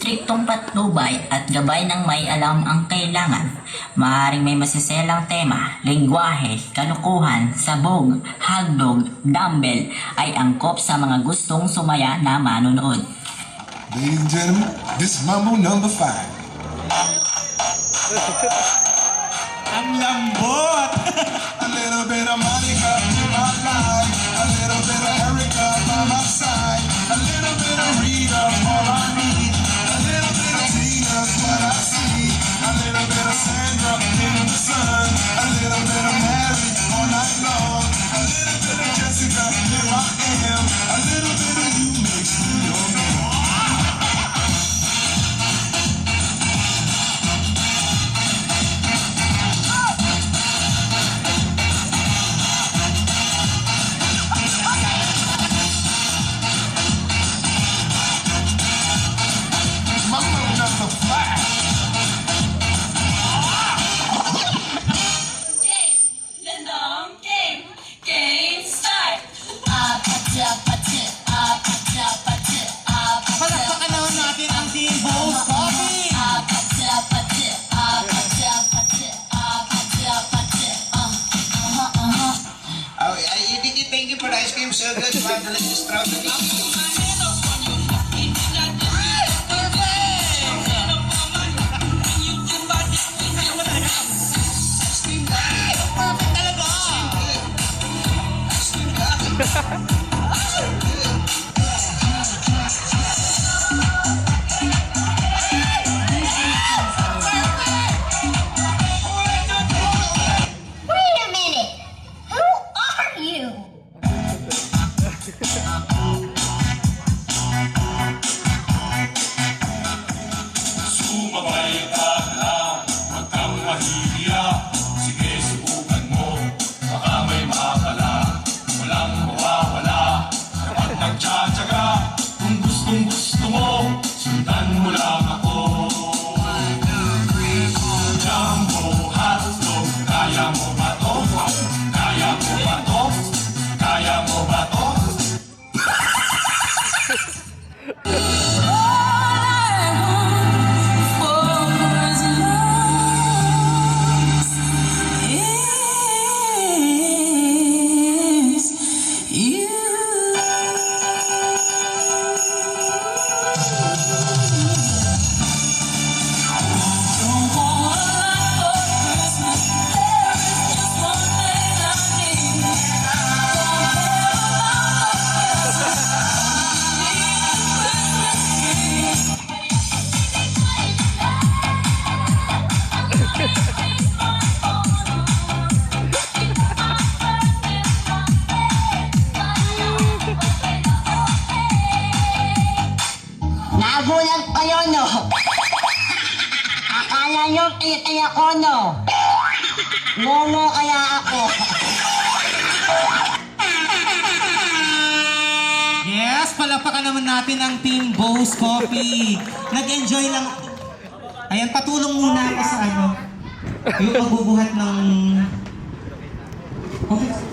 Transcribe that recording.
striktong patnubay at gabay ng may alam ang kailangan. Maaaring may masiselang tema, lengguwahe, kalukuhan, sabog, hagdog, dumbbell ay angkop sa mga gustong sumaya na manonood. Ladies and gentlemen, this is Mambo number 5. Ang lambot! A little bit of Monica to my life, a little bit of Erica by my side, a little bit of Rita all I need, a little bit of Tina's what I see, a little bit of Sandra in the sun, a little bit of Mary all night long, a little bit of Jessica, here I am, a little bit of you makes me your man. Mambo number 5. Game start! Palakpakan naman natin ang Team Bows Coffee! Thank you for the ice cream, so good. My delicious strawberry. Wait a minute! Who are you? Sumabay ka lang, huwag kang mahihiya. Sige, subukan mo, baka may makakala. Walang mawawala, dapat nagtsatsaga. Kung gustong gusto mo, sundan mo lang ako. Jumbo hotdog, kaya mo ba to? Kaya mo ba to? Kaya mo ba to? Nagulat kayo, no? Akala nyo titi ako, no? Momo kaya ako. Yes, palakpakan naman natin ang Team Bows Coffee. Nag-enjoy lang. Ayan, patulong muna ako sa yung pagbubuhat ng... Okay.